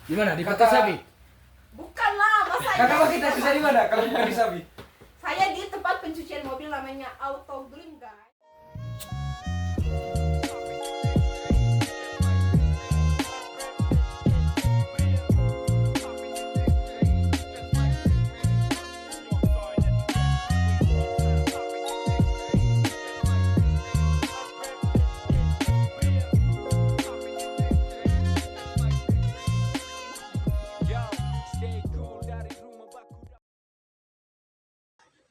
Di mana? Di Kota Sabi? Bukan lah, masa Kakak kita kerja di mana kalau bukan di Sabi? Saya di tempat pencucian mobil namanya Auto Glim, guys.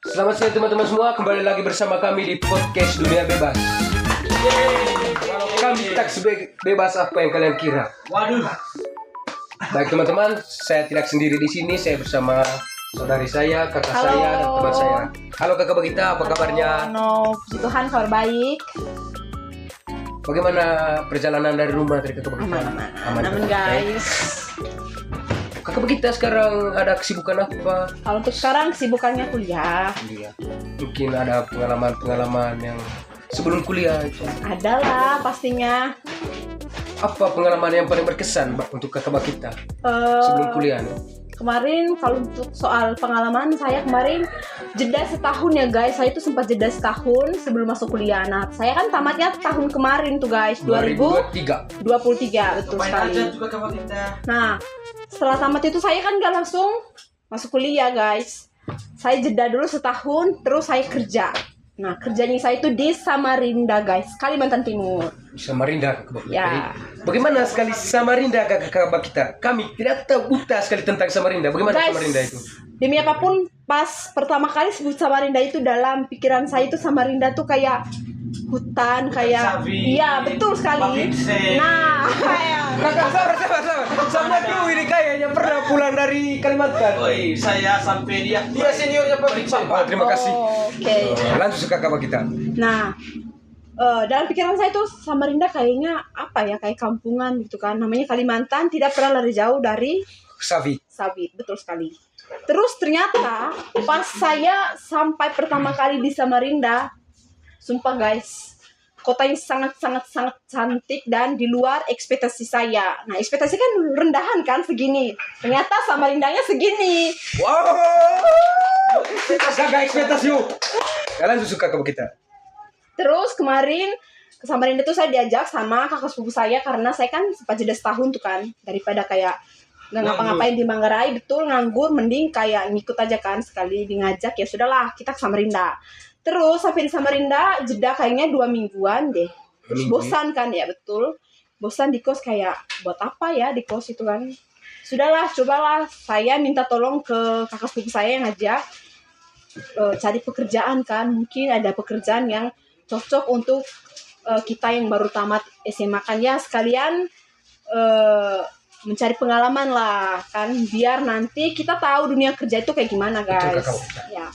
Selamat siang teman-teman semua, kembali lagi bersama kami di podcast Dunia Bebas. Kami tak sebebas apa yang kalian kira. Waduh. Baik teman-teman, saya tidak sendiri di sini, saya bersama saudari saya, kakak Halo. saya, dan teman saya. Halo kakak Bagita, apa kabarnya? No, puji Tuhan kabar baik. Bagaimana perjalanan dari rumah dari kakak Bagita? Aman guys. Kakak Bagita sekarang ada kesibukan apa? Kalau untuk sekarang kesibukannya kuliah. Iya. Mungkin ada pengalaman-pengalaman yang sebelum kuliah itu. Ada lah pastinya. Apa pengalaman yang paling berkesan untuk kakak Bagita sebelum kuliah? Kemarin kalau untuk soal pengalaman saya kemarin jeda setahun ya guys. Saya itu sempat jeda setahun sebelum masuk kuliah. Nah, saya kan tamatnya tahun kemarin tuh guys, 2023. 2023 betul sekali. juga kamu kita. Nah, setelah tamat itu saya kan gak langsung masuk kuliah guys. Saya jeda dulu setahun, terus saya kerja. Nah, kerjanya saya itu di Samarinda guys, Kalimantan Timur. Samarinda kakak Bagita. Ya. Bagaimana sekali Samarinda kakak Bagita? Kami tidak tahu buta sekali tentang Samarinda. Bagaimana Guys, Samarinda itu? demi apapun, pas pertama kali sebut Samarinda itu dalam pikiran saya itu Samarinda tuh kayak hutan, kayak Sapi, iya betul sekali. Babinse. Nah, Kakak sabar. Sama dulu ini kayaknya pernah pulang dari Kalimantan. Oi, saya sampai dia. Dia seniornya Pak Biksa. Terima kasih. Oke. Langsung kakak Bagita. Nah, dalam pikiran saya tuh Samarinda kayaknya apa ya, kayak kampungan gitu kan. Namanya Kalimantan, tidak pernah lari jauh dari Savi. sawit, betul sekali. Terus ternyata pas saya sampai pertama kali di Samarinda, sumpah guys, kota yang sangat cantik dan di luar ekspektasi saya. Nah, ekspektasi kan rendahan kan segini. Ternyata Samarindanya segini. Wow. Ekspektasi yuk. Kalian suka kakak Bagita. Terus kemarin ke Samarinda tuh saya diajak sama kakak sepupu saya karena saya kan sempat jeda setahun tuh kan, daripada kayak nggak ngapa-ngapain di Manggarai, betul nganggur, mending kayak ngikut aja kan, sekali di ngajak ya sudahlah kita ke Samarinda. Terus sampai di Samarinda jeda kayaknya 2 mingguan deh. Terus bosan kan ya, betul bosan di kos, kayak buat apa ya di kos itu kan. Sudahlah, cobalah saya minta tolong ke kakak sepupu saya yang ngajak cari pekerjaan kan, mungkin ada pekerjaan yang cocok untuk kita yang baru tamat SMA kan ya, sekalian mencari pengalaman lah kan, biar nanti kita tahu dunia kerja itu kayak gimana guys. Ya.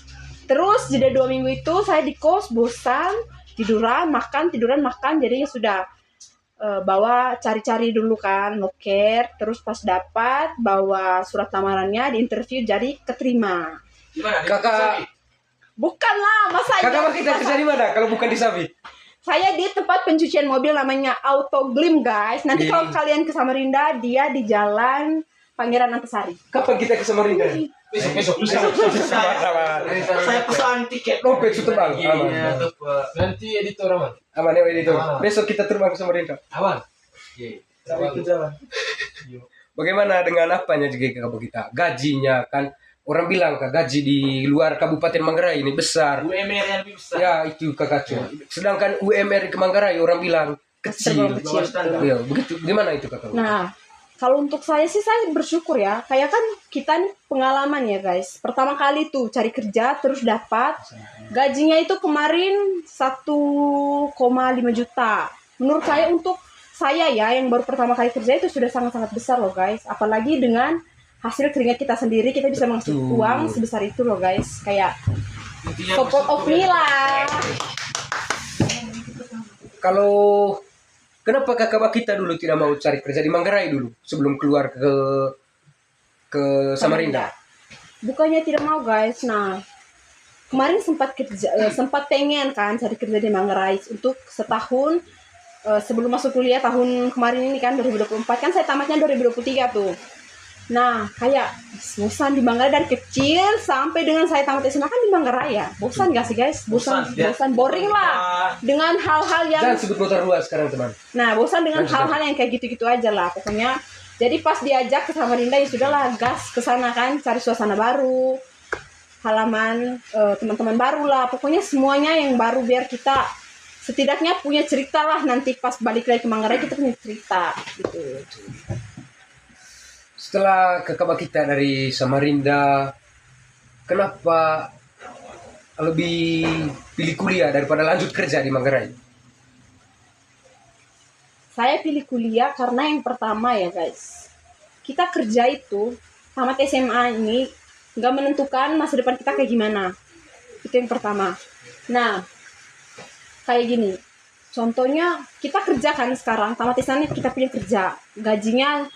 Terus jeda 2 minggu itu saya di kos bosan, tiduran makan, jadinya sudah bawa cari-cari dulu kan, loker, terus pas dapat bawa surat lamarannya, di interview jadi keterima. Gimana? Kakak Bukan lah, masa Kakak iya? Bagita kerja di mana kalau bukan di Savi? Saya di tempat pencucian mobil namanya Auto Glim guys. Nanti kalau kalian ke Samarinda, dia di Jalan Pangeran Antasari. Kapan kita ke Samarinda? Besok. Sabar. Saya pesan tiket. Dompet sudah bang. Iya, Aman. nanti editor aman. Aman ya editor. Aman. Besok kita terbang ke Samarinda. Aman. Iya. Sampai ke jalan. Bagaimana dengan apanya juga kakak Bagita? Gajinya kan orang bilang kak gaji di luar Kabupaten Manggarai ini besar. UMR yang lebih besar. Ya itu kakak Cu. Sedangkan UMR ke Manggarai orang bilang kecil. Kecil. Bawah standar. Ya begitu. Gimana itu kakak? Nah, kalau untuk saya sih saya bersyukur ya. Kayak kan kita nih pengalaman ya guys. Pertama kali tuh cari kerja terus dapat. Gajinya itu kemarin 1,5 juta. Menurut saya untuk saya ya yang baru pertama kali kerja itu sudah sangat-sangat besar loh guys. Apalagi dengan hasil keringat kita sendiri, kita bisa menghasilkan uang sebesar itu loh guys. Kayak Intinya support of me lah. Kalau kenapa kakak Bagita dulu tidak mau cari kerja di Manggarai dulu sebelum keluar ke Samarinda? Bukannya tidak mau guys. Nah, kemarin sempat pengen kan cari kerja di Manggarai untuk setahun sebelum masuk kuliah tahun kemarin ini kan 2024 kan saya tamatnya 2023 tuh. Nah, kayak bosan di Manggarai dari kecil sampai dengan saya tamat SMA kan di Manggarai ya. Bosan gak sih guys? Bosan, Bosan, ya. bosan, boring lah. Dengan hal-hal yang Jangan sebut motor luas sekarang teman. Nah, bosan dengan Lanjut, hal-hal yang kayak gitu-gitu aja lah pokoknya. Jadi pas diajak ke Samarinda ya sudahlah gas ke sana kan, cari suasana baru, halaman teman-teman baru lah. Pokoknya semuanya yang baru biar kita setidaknya punya cerita lah nanti pas balik lagi ke Manggarai kita punya cerita gitu. Setelah kakak kita dari Samarinda, kenapa lebih pilih kuliah daripada lanjut kerja di Manggarai? Saya pilih kuliah karena yang pertama ya guys, kita kerja itu tamat SMA ini nggak menentukan masa depan kita kayak gimana. Itu yang pertama. Nah, kayak gini, contohnya kita kerja kan sekarang, tamat SMA kita punya kerja, gajinya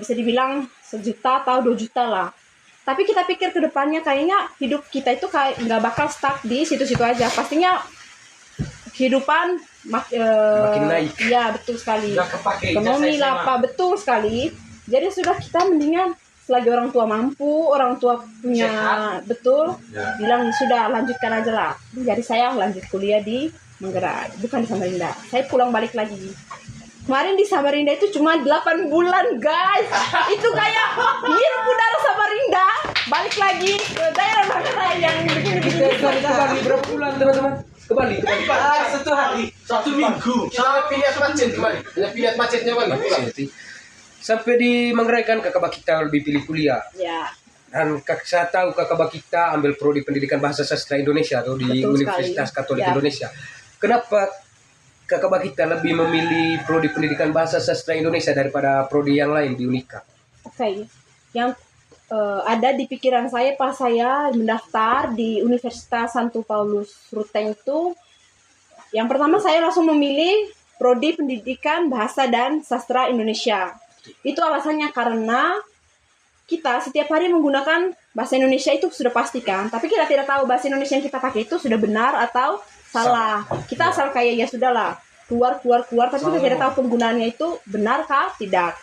bisa dibilang 1 juta atau 2 juta lah. Tapi kita pikir ke depannya kayaknya hidup kita itu kayak nggak bakal stuck di situ-situ aja. Pastinya kehidupan Makin naik. Ya betul sekali. Nggak kepake Ekonomi ijazah lah SMA. Pak, betul sekali. Jadi sudah kita mendingan selagi orang tua mampu, orang tua punya Sehat. betul, Ya. bilang sudah lanjutkan aja lah. Jadi saya lanjut kuliah di Manggarai, bukan di Samarinda. Saya pulang balik lagi. Kemarin di Samarinda itu cuma 8 bulan guys. Itu kayak ngirup udara Samarinda, balik lagi ke daerah Manggarai yang begini-begini. Kembali berapa bulan teman-teman? Kembali. Satu hari, 1 minggu. Sampai pilihan macet kembali. Pilihan macetnya balik. Sampai di Manggarai kan kakak kita lebih pilih kuliah. Ya, Dan saya tahu kakak kita ambil prodi pendidikan bahasa sastra Indonesia atau di Betul Universitas sekali. Katolik Ya. Indonesia. Kenapa kakak kita lebih memilih prodi pendidikan bahasa sastra Indonesia daripada prodi yang lain di Unika? oke. Yang ada di pikiran saya pas saya mendaftar di Universitas Santo Paulus Ruteng itu, yang pertama saya langsung memilih prodi pendidikan bahasa dan sastra Indonesia. Itu alasannya karena kita setiap hari menggunakan bahasa Indonesia itu sudah pasti kan, tapi kita tidak tahu bahasa Indonesia yang kita pakai itu sudah benar atau salah. Kita asal kayak ya sudahlah keluar, tapi kita tidak tahu penggunaannya itu benar kah tidak.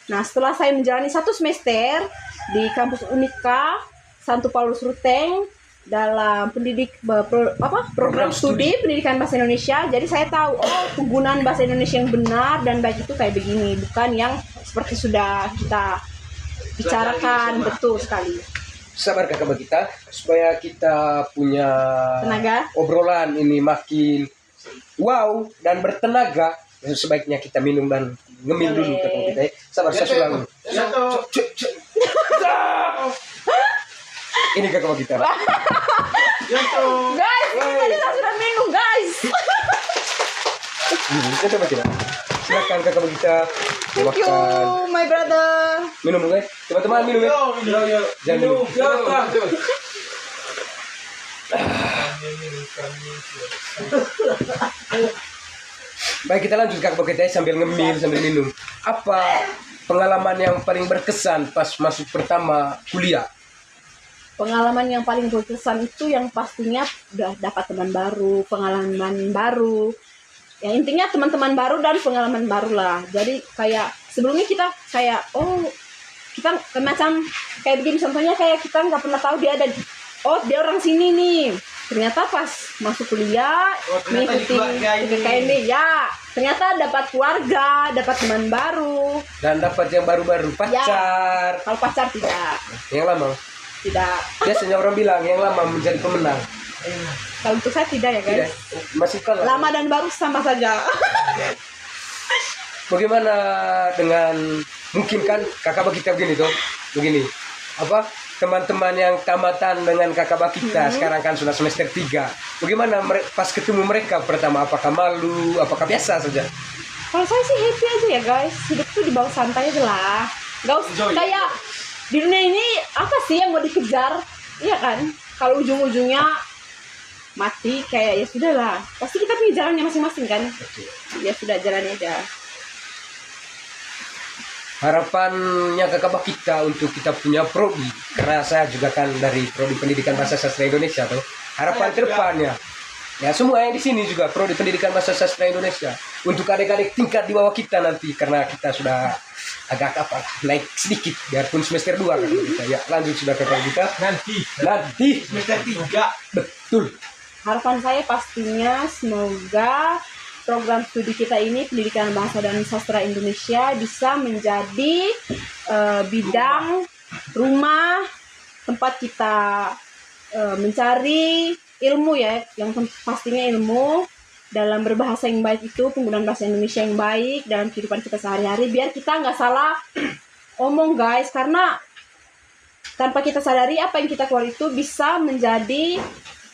Nah, setelah saya menjalani 1 semester di kampus Unika Santo Paulus Ruteng dalam program studi pendidikan bahasa Indonesia, jadi saya tahu penggunaan bahasa Indonesia yang benar dan baik itu kayak begini, bukan yang seperti sudah kita bicarakan. Betul sekali. Sabar kakak kita supaya kita punya Tenaga. obrolan ini makin wow dan bertenaga. Sebaiknya kita minum dan ngemil dulu kakak kita. Sabar saya sulang. Satu. Ini kakak kita. Satu. Guys, kita sudah minum guys. Kita coba kita. Silakan kakak kita. Thank you my brother. Minum guys. Teman-teman minum ya. Yo. Jangan minum. Baik, kita lanjut kakak kita sambil ngemil sambil minum. Apa pengalaman yang paling berkesan pas masuk pertama kuliah? Pengalaman yang paling berkesan itu yang pastinya udah dapat teman baru, pengalaman baru. Ya intinya teman-teman baru dan pengalaman baru lah. Jadi kayak sebelumnya kita kayak kita macam kayak begini, contohnya kayak kita nggak pernah tahu dia dia orang sini nih. Ternyata pas masuk kuliah ternyata mengikuti di keluarga ini. PKKMB ya, ternyata dapat keluarga, dapat teman baru. Dan dapat yang baru-baru pacar. Kalau pacar tidak. Yang lama. Tidak. Biasanya orang bilang yang lama menjadi pemenang. Kalau untuk saya tidak ya guys. Tidak. Masih kalah. Lama dan baru sama saja. Bagaimana dengan mungkin kan kakak kita begini tuh, begini apa teman-teman yang tamatan dengan kakak kita sekarang kan sudah semester 3. Bagaimana pas ketemu mereka pertama, apakah malu, apakah biasa saja? Kalau saya sih happy aja ya guys, hidup tuh dibawa santai aja lah. Gak usah Enjoy. kayak di dunia ini apa sih yang mau dikejar, iya kan? Kalau ujung-ujungnya mati kayak ya sudah lah, pasti kita punya jalannya masing-masing kan. Ya sudah, jalannya aja. Harapannya kakak kita untuk kita punya prodi, karena saya juga kan dari prodi pendidikan bahasa sastra Indonesia tuh. Harapan Saya juga. kedepannya Ya semua yang di sini juga prodi pendidikan bahasa sastra Indonesia untuk adik-adik tingkat di bawah kita nanti karena kita sudah agak apa naik sedikit biarpun semester 2 kan kita. Ya lanjut sudah kakak kita nanti Semester 3. betul. Harapan saya pastinya semoga program studi kita ini pendidikan bahasa dan sastra Indonesia bisa menjadi bidang rumah tempat kita mencari ilmu ya, yang pastinya ilmu dalam berbahasa yang baik itu, penggunaan bahasa Indonesia yang baik dalam kehidupan kita sehari-hari, biar kita nggak salah omong guys, karena tanpa kita sadari apa yang kita keluar itu bisa menjadi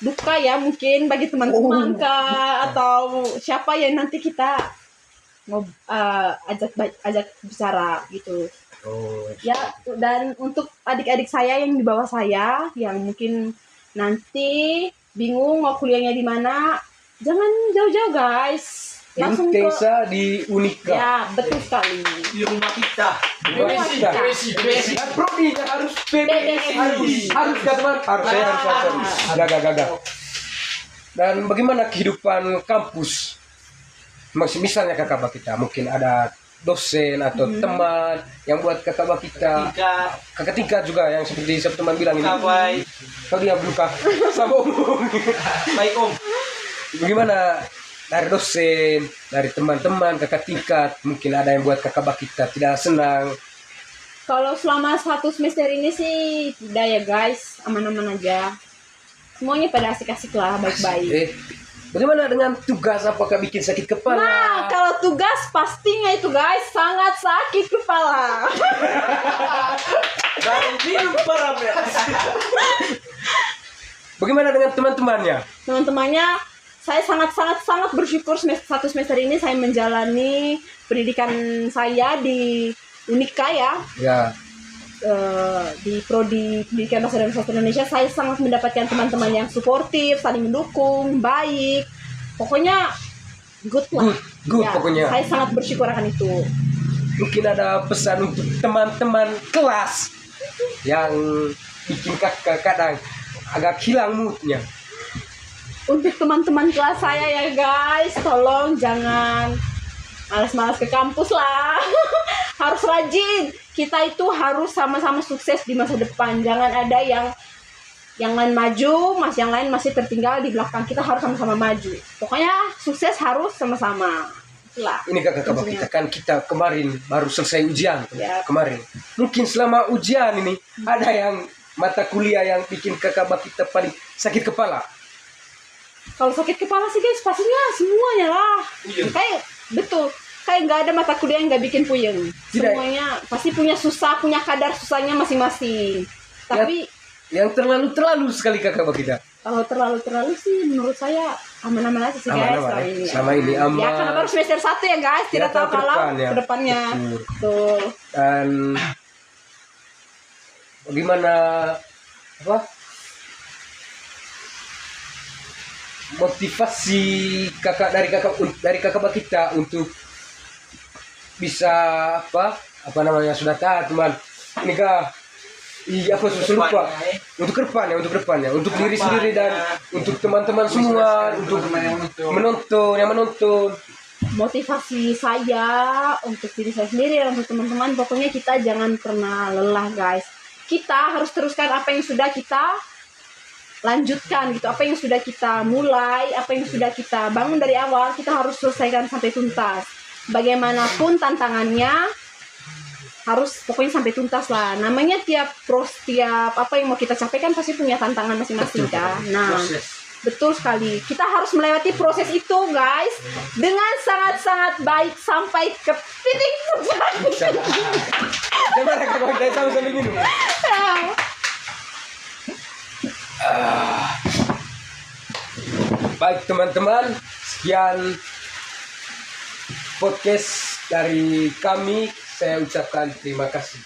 duka ya mungkin bagi teman-teman kah atau siapa yang nanti kita ajak bicara gitu. Ya, dan untuk adik-adik saya yang di bawah saya yang mungkin nanti bingung mau kuliahnya di mana, jangan jauh-jauh guys, langsung ke Untesa di Unika. ya, betul sekali. Di rumah kita. PBSI. Dan prodinya harus PBSI. Harus kan teman? Harus saya harus. Gagal. Dan bagaimana kehidupan kampus? Misalnya kakak kita mungkin ada dosen atau teman yang buat kakak kita kakak tingkat juga yang seperti teman bilang ini. Kau dia buka sama omong. Baik om. Bagaimana dari dosen, dari teman-teman kakak tingkat mungkin ada yang buat kakak kita tidak senang. Kalau selama 1 semester ini sih tidak ya guys, aman-aman aja. Semuanya pada asik-asik lah, baik-baik. Bagaimana dengan tugas? Apakah bikin sakit kepala? Nah, kalau tugas pastinya itu guys sangat sakit kepala. Dan minum parameter. Bagaimana dengan teman-temannya? Teman-temannya, saya sangat bersyukur 1 semester ini saya menjalani pendidikan saya di Unika ya. Ya. Di prodi pendidikan bahasa dan sastra Indonesia saya sangat mendapatkan teman-teman yang suportif, saling mendukung, baik. Pokoknya good lah. Good Ya, pokoknya. saya sangat bersyukur akan itu. Mungkin ada pesan untuk teman-teman kelas yang bikin kakak kadang agak hilang moodnya. Untuk teman-teman kelas saya ya guys, tolong jangan malas-malas ke kampus lah. Harus rajin. Kita itu harus sama-sama sukses di masa depan. Jangan ada yang lain maju, yang lain masih tertinggal di belakang. Kita harus sama-sama maju. Pokoknya sukses harus sama-sama. Itulah. Ini kakak kita kan kita kemarin baru selesai ujian Ya. kemarin. Mungkin selama ujian ini ada yang mata kuliah yang bikin kakak kita paling sakit kepala. Kalau sakit kepala sih guys, pastinya semuanya lah. Puyeng. Kayak betul. Kayak nggak ada mata kuliah yang nggak bikin puyeng. Tidak. Semuanya pasti punya kadar susahnya masing-masing. Tapi yang terlalu sekali kakak kita. kalau terlalu sih menurut saya aman-aman aja sih guys. Aman-aman, selama ini. selama ini aman. Ya karena baru semester 1 ya guys, tidak tahu kalau ke kedepannya. Betul. Tuh. Dan bagaimana motivasi dari kakak kita untuk bisa sudah tahu teman ini kah aku susah lupa untuk kedepannya untuk diri sendiri dan untuk teman-teman semua untuk yang menonton. Motivasi saya untuk diri saya sendiri dan untuk teman-teman, pokoknya kita jangan pernah lelah guys. Kita harus teruskan apa yang sudah kita lanjutkan gitu, apa yang sudah kita mulai, apa yang sudah kita bangun dari awal, kita harus selesaikan sampai tuntas. Bagaimanapun tantangannya harus pokoknya sampai tuntas lah. Namanya tiap apa yang mau kita capai kan pasti punya tantangan masing-masing kan. Nah, betul sekali. Kita harus melewati proses itu guys dengan sangat-sangat baik sampai ke titik puncak. Coba kakak kita sambil minum. Baik teman-teman, sekian podcast dari kami. Saya ucapkan terima kasih.